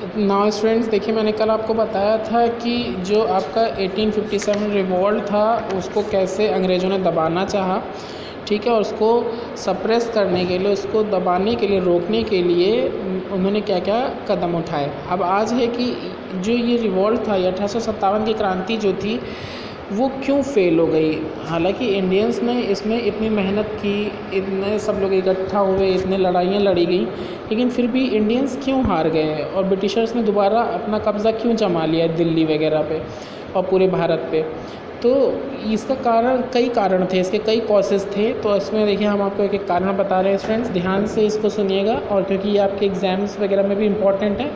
Now students, देखिए मैंने कल आपको बताया था कि जो आपका 1857 रिवॉल्ट था उसको कैसे अंग्रेज़ों ने दबाना चाहा, ठीक है। और उसको सप्रेस करने के लिए, उसको दबाने के लिए, रोकने के लिए उन्होंने क्या क्या कदम उठाए। अब आज है कि जो ये रिवॉल्ट था, ये 1857 की क्रांति जो थी वो क्यों फ़ेल हो गई। हालांकि इंडियंस ने इसमें इतनी मेहनत की, इतने सब लोग इकट्ठा हुए, इतने लड़ाइयाँ लड़ी गई, लेकिन फिर भी इंडियंस क्यों हार गए और ब्रिटिशर्स ने दोबारा अपना कब्ज़ा क्यों जमा लिया दिल्ली वगैरह पे और पूरे भारत पे। तो इसका कारण, कई कारण थे, इसके कई कॉजेज़ थे। तो इसमें देखिए हम आपको एक एक कारण बता रहे हैं स्टूडेंट्स, ध्यान से इसको सुनिएगा। और क्योंकि ये आपके एग्ज़ाम्स वगैरह में भी इम्पॉर्टेंट है,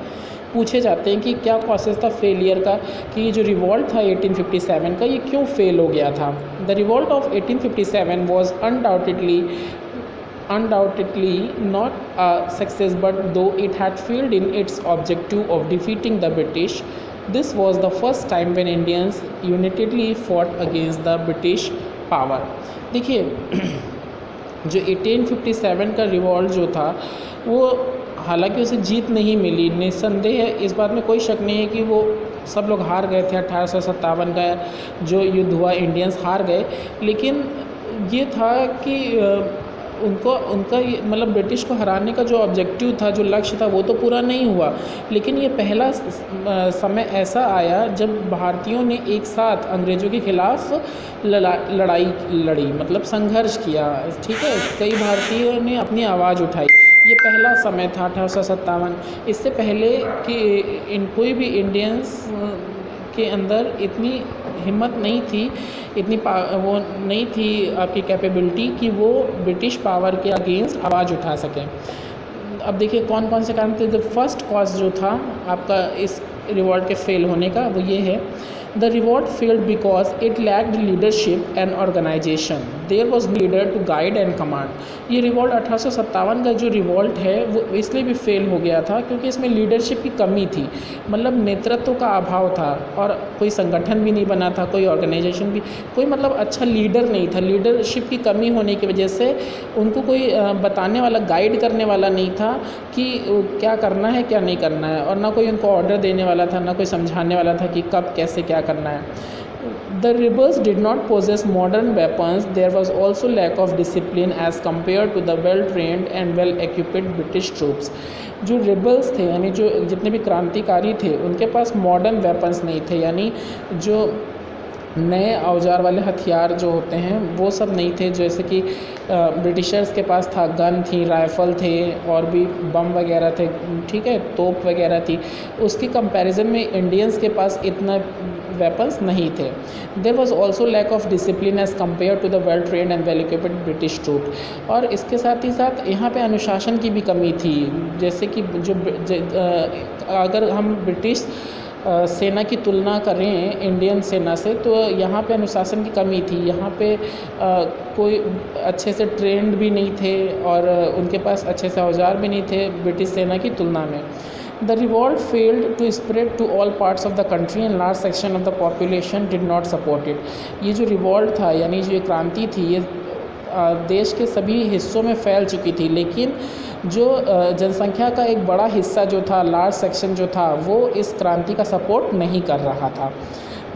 पूछे जाते हैं कि क्या कॉजेज़ था फेलियर का, कि ये जो रिवॉल्ट था 1857 का, ये क्यों फेल हो गया था। The revolt of 1857 was undoubtedly not a success, but though it had failed in its objective of defeating the British, this was the first time when Indians unitedly fought against the British power। देखिए जो 1857 का revolt जो था वो, हालांकि उसे जीत नहीं मिली, निस्संदेह है, इस बात में कोई शक नहीं है कि वो सब लोग हार गए थे। 1857 का जो युद्ध हुआ इंडियंस हार गए, लेकिन ये था कि उनका ये मतलब ब्रिटिश को हराने का जो ऑब्जेक्टिव था, जो लक्ष्य था, वो तो पूरा नहीं हुआ। लेकिन ये पहला समय ऐसा आया जब भारतीयों ने एक साथ अंग्रेज़ों के ख़िलाफ़ लड़ाई लड़ी, मतलब संघर्ष किया, ठीक है। कई भारतीयों ने अपनी आवाज़ उठाई। ये पहला समय था 1857। इससे पहले कि कोई भी इंडियंस के अंदर इतनी हिम्मत नहीं थी, इतनी वो नहीं थी आपकी कैपेबिलिटी कि वो ब्रिटिश पावर के अगेंस्ट आवाज़ उठा सकें। अब देखिए कौन कौन से कारण थे। द फर्स्ट कॉज जो था आपका इस रिवॉल्ट के फेल होने का, वो ये है, the revolt failed because it lacked leadership and organisation. There was leader to guide and command. ये रिवॉल्ट 1857 का जो रिवॉल्ट है वो इसलिए भी फेल हो गया था क्योंकि इसमें लीडरशिप की कमी थी, मतलब नेतृत्व का अभाव था, और कोई संगठन भी नहीं बना था, कोई ऑर्गेनाइजेशन भी, कोई मतलब अच्छा लीडर नहीं था। लीडरशिप की कमी होने की वजह से उनको कोई बताने वाला, गाइड करने वाला नहीं था कि क्या करना है क्या नहीं करना है, और ना कोई उनको ऑर्डर देने वाला था, ना कोई समझाने वाला था कि कब कैसे क्या करना है। The rebels did not possess modern weapons. There was also lack of discipline as compared to the well-trained and well-equipped British troops। जो रिबल्स थे, यानी जो जितने भी क्रांतिकारी थे, उनके पास मॉडर्न वेपन्स नहीं थे, यानी जो नए औजार वाले हथियार जो होते हैं वो सब नहीं थे। जैसे कि ब्रिटिशर्स के पास था, गन थी, राइफ़ल थे, और भी बम वगैरह थे, ठीक है, तोप वगैरह थी। उसकी कंपैरिजन में इंडियंस के पास इतना वेपन्स नहीं थे। There was also lack of discipline as compare to the well trained and well equipped British troop. और इसके साथ ही साथ यहाँ पे अनुशासन की भी कमी थी। जैसे कि अगर हम ब्रिटिश सेना की तुलना करें इंडियन सेना से, तो यहाँ पे अनुशासन की कमी थी। यहाँ पे कोई अच्छे से ट्रेंड भी नहीं थे और उनके पास अच्छे से औजार भी नहीं थे ब्रिटिश सेना की तुलना में। The revolt failed to spread to all parts of the country and large section of the population did not support it। ये जो रिवॉल्ट था, यानी जो क्रांति थी, ये देश के सभी हिस्सों में फैल चुकी थी, लेकिन जो जनसंख्या का एक बड़ा हिस्सा जो था, लार्ज सेक्शन जो था, वो इस क्रांति का सपोर्ट नहीं कर रहा था।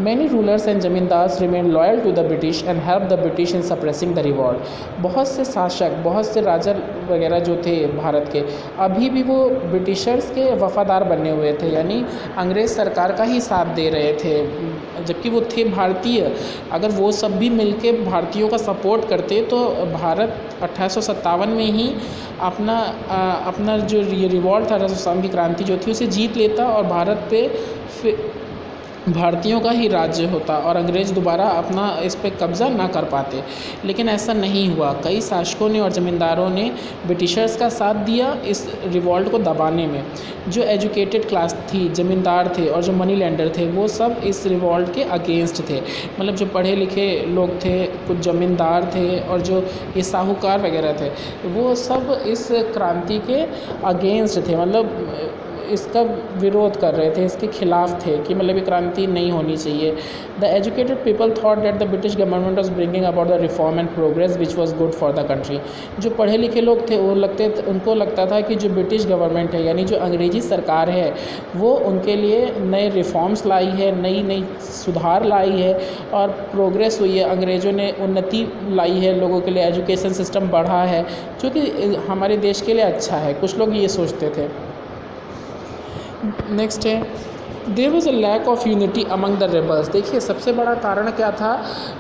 Many rulers and zamindars remained loyal to the British and helped the British in suppressing the revolt। बहुत से शासक, बहुत से राजा वगैरह जो थे भारत के, अभी भी वो ब्रिटिशर्स के वफ़ादार बने हुए थे, यानी अंग्रेज़ सरकार का ही साथ दे रहे थे, जबकि वो थे भारतीय। अगर वो सब भी मिलके भारतीयों का सपोर्ट करते तो भारत 1857 में ही अपना जो ये रिवॉल्ट था, 1857 की क्रांति जो थी, उसे जीत लेता और भारत पे भारतीयों का ही राज्य होता और अंग्रेज़ दोबारा अपना इस पे कब्ज़ा ना कर पाते। लेकिन ऐसा नहीं हुआ। कई शासकों ने और ज़मींदारों ने ब्रिटिशर्स का साथ दिया इस रिवॉल्ट को दबाने में। जो एजुकेटेड क्लास थी, ज़मींदार थे और जो मनी लेंडर थे, वो सब इस रिवॉल्ट के अगेंस्ट थे। मतलब जो पढ़े लिखे लोग थे, कुछ ज़मींदार थे और जो ये साहूकार वगैरह थे, वो सब इस क्रांति के अगेंस्ट थे। मतलब इसका विरोध कर रहे थे, इसके खिलाफ थे कि मतलब ये क्रांति नहीं होनी चाहिए। The educated people thought that the British government was bringing about the reform and progress which was good for the country. जो पढ़े लिखे लोग थे उनको लगता था कि जो ब्रिटिश गवर्नमेंट है यानी जो अंग्रेज़ी सरकार है वो उनके लिए नए रिफॉर्म्स लाई है, नई नई सुधार लाई है और प्रोग्रेस हुई है, अंग्रेज़ों ने उन्नति लाई है, लोगों के लिए एजुकेशन सिस्टम बढ़ा है जो कि हमारे देश के लिए अच्छा है। कुछ लोग ये सोचते थे। नेक्स्ट है there was a lack of unity among the rebels. देखिए सबसे बड़ा कारण क्या था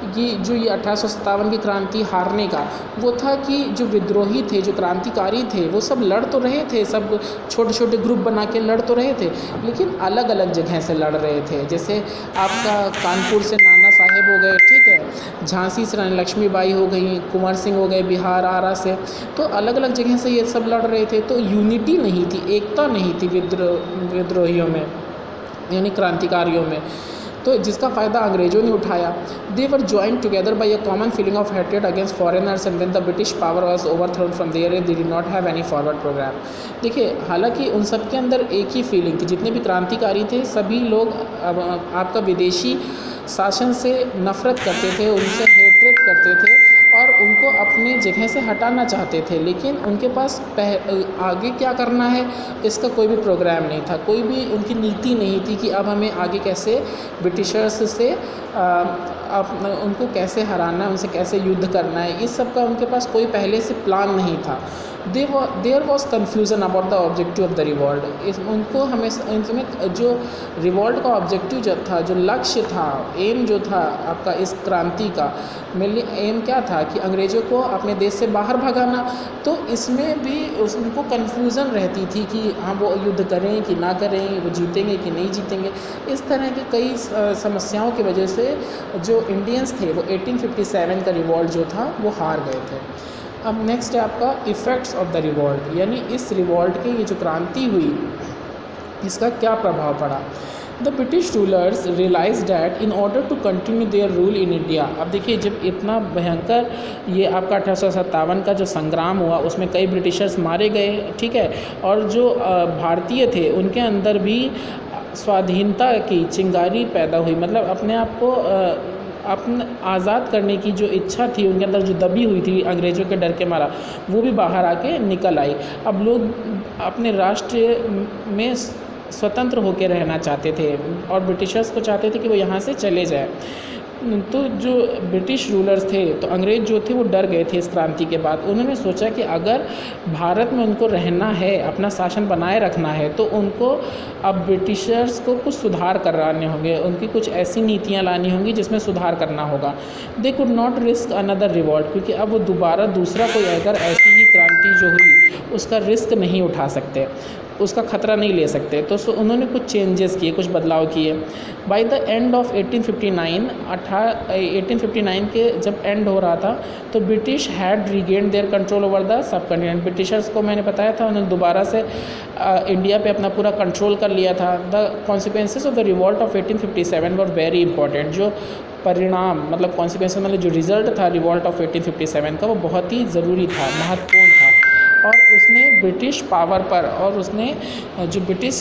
कि जो ये 1857 की क्रांति हारने का वो था कि जो विद्रोही थे, जो क्रांतिकारी थे, वो सब लड़ तो रहे थे, सब छोटे छोटे ग्रुप बना के लड़ तो रहे थे, लेकिन अलग अलग जगह से लड़ रहे थे। जैसे आपका कानपुर से नाना साहेब हो गए, ठीक है, झांसी से रानी लक्ष्मीबाई हो गई, कुंवर सिंह हो गए बिहार आरा से, तो अलग अलग जगह से ये सब लड़ रहे थे। तो यूनिटी नहीं थी, एकता नहीं थी विद्रोहियों में यानी क्रांतिकारियों में, तो जिसका फ़ायदा अंग्रेज़ों ने उठाया। They were joined together by a common feeling of hatred against foreigners and when the British power was overthrown from there they did not have any forward programme. देखिए हालांकि उन सब के अंदर एक ही फीलिंग थी, जितने भी क्रांतिकारी थे सभी लोग आपका विदेशी शासन से नफ़रत करते थे, उनसे हेट्रेड करते थे और उनको अपनी जगह से हटाना चाहते थे, लेकिन उनके पास आगे क्या करना है इसका कोई भी प्रोग्राम नहीं था, कोई भी उनकी नीति नहीं थी कि अब हमें आगे कैसे ब्रिटिशर्स से उनको कैसे हराना है, उनसे कैसे युद्ध करना है, इस सब का उनके पास कोई पहले से प्लान नहीं था। There was confusion about the objective of the revolt. उनको हमेशा इनमें जो रिवॉल्ट का ऑब्जेक्टिव जो था, जो लक्ष्य था, एम जो था आपका इस क्रांति का मेनली एम क्या था कि अंग्रेज़ों को अपने देश से बाहर भगाना। तो इसमें भी उनको कन्फ्यूज़न रहती थी कि हाँ वो युद्ध करें कि ना करें, वो जीतेंगे कि नहीं जीतेंगे। इस तरह की कई समस्याओं की वजह से जो इंडियंस थे वो 1857 का रिवॉल्ट जो था वो हार गए थे। अब नेक्स्ट है आपका इफ़ेक्ट्स ऑफ द रिवॉल्ट, यानी इस रिवॉल्ट के ये जो क्रांति हुई इसका क्या प्रभाव पड़ा। The British rulers realise that in order to continue their rule in India. अब देखिए जब इतना भयंकर ये आपका 1857 का जो संग्राम हुआ उसमें कई ब्रिटिशर्स मारे गए, ठीक है, और जो भारतीय थे उनके अंदर भी स्वाधीनता की चिंगारी पैदा हुई, मतलब अपने आप को अपने आज़ाद करने की जो इच्छा थी उनके अंदर जो दबी हुई थी अंग्रेज़ों के डर के मारा, वो भी बाहर आके निकल आई। अब लोग अपने राष्ट्र में स्वतंत्र होकर रहना चाहते थे और ब्रिटिशर्स को चाहते थे कि वो यहाँ से चले जाए। तो जो ब्रिटिश रूलर्स थे, तो अंग्रेज़ जो थे वो डर गए थे इस क्रांति के बाद। उन्होंने सोचा कि अगर भारत में उनको रहना है, अपना शासन बनाए रखना है, तो उनको अब ब्रिटिशर्स को कुछ सुधार कराने होंगे, उनकी कुछ ऐसी नीतियाँ लानी होंगी जिसमें सुधार करना होगा। They could not risk another revolt, क्योंकि अब वो दोबारा दूसरा कोई अगर ऐसी ही क्रांति जो हुई उसका रिस्क नहीं उठा सकते, उसका खतरा नहीं ले सकते। तो उन्होंने कुछ चेंजेस किए, कुछ बदलाव किए। बाय द एंड ऑफ 1859 के जब एंड हो रहा था तो British had regained their control over the sub continent. Britishers को मैंने बताया था उन्होंने दोबारा से इंडिया पे अपना पूरा कंट्रोल कर लिया था। The consequences of the revolt of 1857 were very important. जो परिणाम मतलब कॉन्सिक्वेंसेस मतलब जो रिजल्ट था रिवॉल्ट ऑफ 1857 का वो बहुत ही ज़रूरी था, महत्वपूर्ण था, और उसने ब्रिटिश पावर पर और उसने जो ब्रिटिश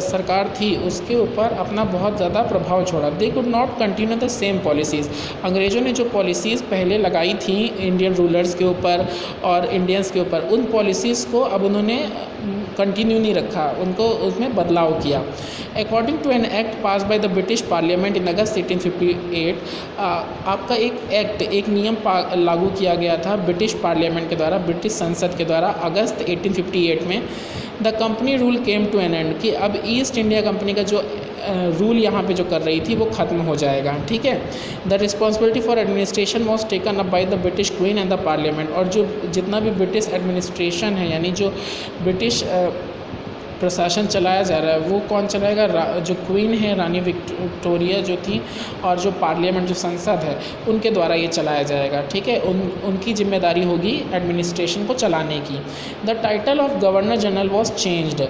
सरकार थी उसके ऊपर अपना बहुत ज़्यादा प्रभाव छोड़ा। They could not continue the same policies. अंग्रेज़ों ने जो पॉलिसीज़ पहले लगाई थी इंडियन रूलर्स के ऊपर और इंडियंस के ऊपर, उन पॉलिसीज़ को अब उन्होंने कंटिन्यू नहीं रखा, उनको उसमें बदलाव किया। According to an act passed by the British parliament in August 1858, आपका एक नियम लागू किया गया था ब्रिटिश पार्लियामेंट के द्वारा, ब्रिटिश संसद के द्वारा अगस्त 1858 में। The company rule came to an end, कि अब ईस्ट इंडिया कंपनी का जो रूल यहाँ पे जो कर रही थी वो ख़त्म हो जाएगा, ठीक है। The responsibility for administration was taken up by the British queen and the parliament. और जो जितना भी ब्रिटिश एडमिनिस्ट्रेशन है यानी जो ब्रिटिश प्रशासन चलाया जा रहा है वो कौन चलाएगा, जो क्वीन है रानी विक्टोरिया जो थी, और जो पार्लियामेंट जो संसद है उनके द्वारा ये चलाया जाएगा, ठीक है। उनकी जिम्मेदारी होगी एडमिनिस्ट्रेशन को चलाने की। The title of governor general was changed.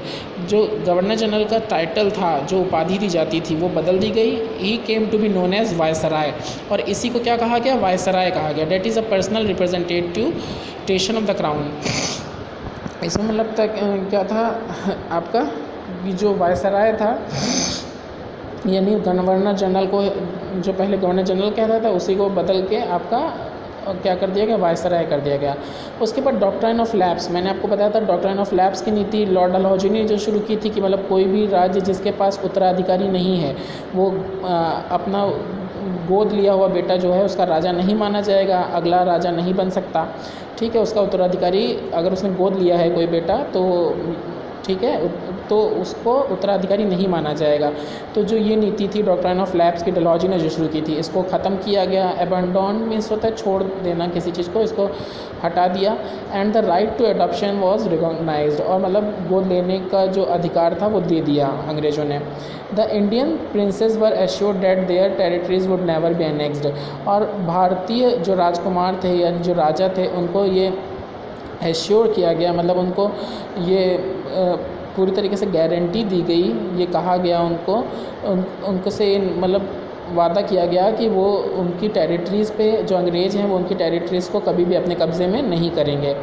जो गवर्नर जनरल का टाइटल था, जो उपाधि दी जाती थी वो बदल दी गई। He came to be known as viceroy, और इसी को क्या कहा गया, वायसराय कहा गया। That is a personal representative station of the crown. इसमें मतलब तक क्या था आपका जो वायसराय था, यानी गवर्नर जनरल को, जो पहले गवर्नर जनरल कहता था उसी को बदल के आपका क्या कर दिया गया, वायसराय कर दिया गया। उसके बाद डॉक्ट्राइन ऑफ लैप्स, मैंने आपको बताया था डॉक्ट्राइन ऑफ लैप्स की नीति लॉर्ड डलहौजी ने जो शुरू की थी कि मतलब कोई भी राज्य जिसके पास उत्तराधिकारी नहीं है वो अपना गोद लिया हुआ बेटा जो है उसका राजा नहीं माना जाएगा, अगला राजा नहीं बन सकता, ठीक है। उसका उत्तराधिकारी अगर उसने गोद लिया है कोई बेटा तो ठीक है, तो उसको उत्तराधिकारी नहीं माना जाएगा। तो जो ये नीति थी डॉक्ट्राइन ऑफ लैप्स की डलहौजी ने जो शुरू की थी, इसको ख़त्म किया गया। एबंडॉन मीन्स होता है छोड़ देना किसी चीज़ को, इसको हटा दिया। And the right to adoption was recognised, और मतलब गोद लेने का जो अधिकार था वो दे दिया अंग्रेज़ों ने। The Indian princess were assured that there territories would never be annexed, और भारतीय जो राजकुमार थे या जो राजा थे उनको ये एश्योर किया गया, मतलब उनको ये पूरी तरीके से गारंटी दी गई, ये कहा गया उनको से मतलब वादा किया गया कि वो उनकी टेरिटरीज़ पे जो अंग्रेज़ हैं वो उनकी टेरिटरीज़ को कभी भी अपने कब्ज़े में नहीं करेंगे।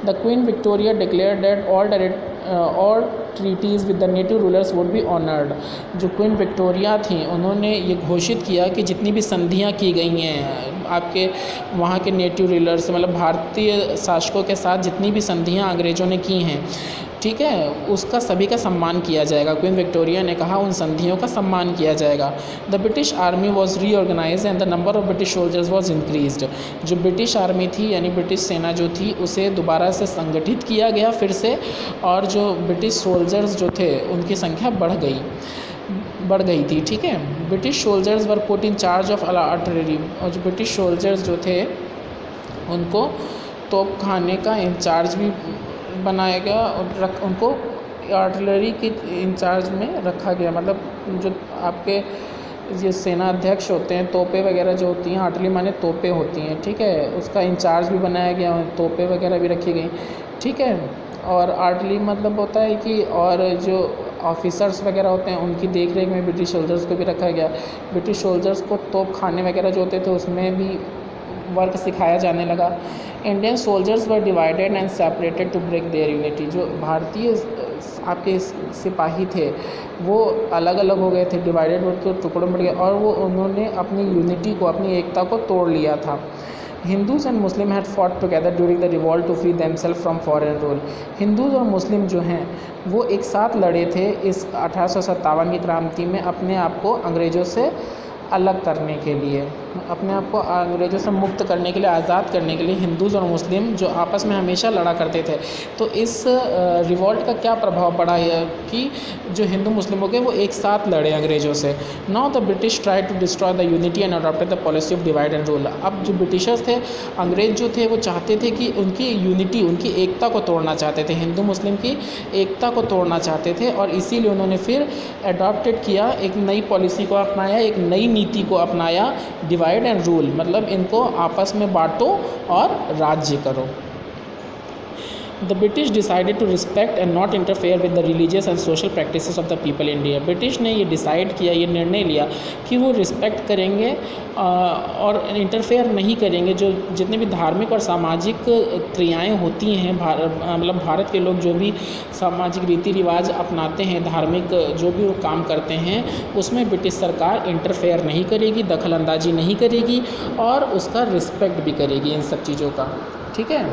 The queen Victoria declare that all treaties with the native rulers would be honoured. जो क्वीन विक्टोरिया थी उन्होंने ये घोषित किया कि जितनी भी संधियाँ की गई हैं आपके वहाँ के नेटिव रूलर्स से, मतलब भारतीय शासकों के साथ जितनी भी संधियाँ अंग्रेज़ों ने की हैं, ठीक है, उसका सभी का सम्मान किया जाएगा। क्वीन विक्टोरिया ने कहा उन संधियों का सम्मान किया जाएगा। The British army was reorganise and the number of British soldiers was increased. जो ब्रिटिश आर्मी थी यानी ब्रिटिश सेना जो थी उसे दोबारा से संगठित किया गया फिर से, और जो ब्रिटिश सोल्जर्स जो थे उनकी संख्या बढ़ गई थी, ठीक है। British soldiers were put in charge of artillery, और जो ब्रिटिश सोल्जर्स जो थे उनको तोप खाने का इंचार्ज भी बनाया गया और उनको आर्टिलरी के इंचार्ज में रखा गया। मतलब जो आपके ये सेना अध्यक्ष होते हैं, तोपें वगैरह जो होती हैं, आर्टिलरी माने तोपें होती हैं, ठीक है, उसका इंचार्ज भी बनाया गया, तोपें वगैरह भी रखी गई, ठीक है। और आर्टिलरी मतलब होता है कि और जो ऑफिसर्स वगैरह होते हैं उनकी देख रेख में ब्रिटिश सोल्जर्स को भी रखा गया। ब्रिटिश सोल्जर्स को तोप खाने वगैरह जो होते थे उसमें भी वर्क सिखाया जाने लगा। Indian soldiers were divided and separated to break their unity. जो भारतीय आपके सिपाही थे वो अलग अलग हो गए थे, डिवाइडेड हो टुकड़ों में गए, और वो उन्होंने अपनी यूनिटी को, अपनी एकता को तोड़ लिया था। Hindus and Muslim had fought together during the revolt to free themselves from foreign rule. Hindus और मुस्लिम जो हैं वो एक साथ लड़े थे इस 1857 की क्रांति में अपने आप को अंग्रेज़ों से अलग करने के लिए, अपने आप को अंग्रेज़ों से मुक्त करने के लिए, आज़ाद करने के लिए हिंदूज़ और मुस्लिम जो आपस में हमेशा लड़ा करते थे। तो इस रिवॉल्ट का क्या प्रभाव पड़ा है कि जो हिंदू मुस्लिम हो गए वो एक साथ लड़े अंग्रेज़ों से। Now the British try to destroy the unity and adopted the policy of divide and rule. अब जो ब्रिटिशर्स थे, अंग्रेज़ जो थे वो चाहते थे कि उनकी यूनिटी, उनकी एकता को तोड़ना चाहते थे, हिंदू मुस्लिम की एकता को तोड़ना चाहते थे, और इसीलिए उन्होंने फिर अडॉप्टेड किया, एक नई पॉलिसी को अपनाया, एक नई नीति को अपनाया, डिवाइड एंड रूल, मतलब इनको आपस में बांटो और राज्य करो। The British decided to respect and not interfere with the religious and social practices of the people in India. British ने ये डिसाइड किया, ये निर्णय लिया कि वो रिस्पेक्ट करेंगे और इंटरफेयर नहीं करेंगे जो जितने भी धार्मिक और सामाजिक क्रियाएं होती हैं, मतलब भारत के लोग जो भी सामाजिक रीति रिवाज अपनाते हैं, धार्मिक जो भी वो काम करते हैं उसमें ब्रिटिश सरकार इंटरफेयर नहीं करेगी, दखल अंदाजी नहीं करेगी और उसका रिस्पेक्ट भी करेगी इन सब चीज़ों का, ठीक है।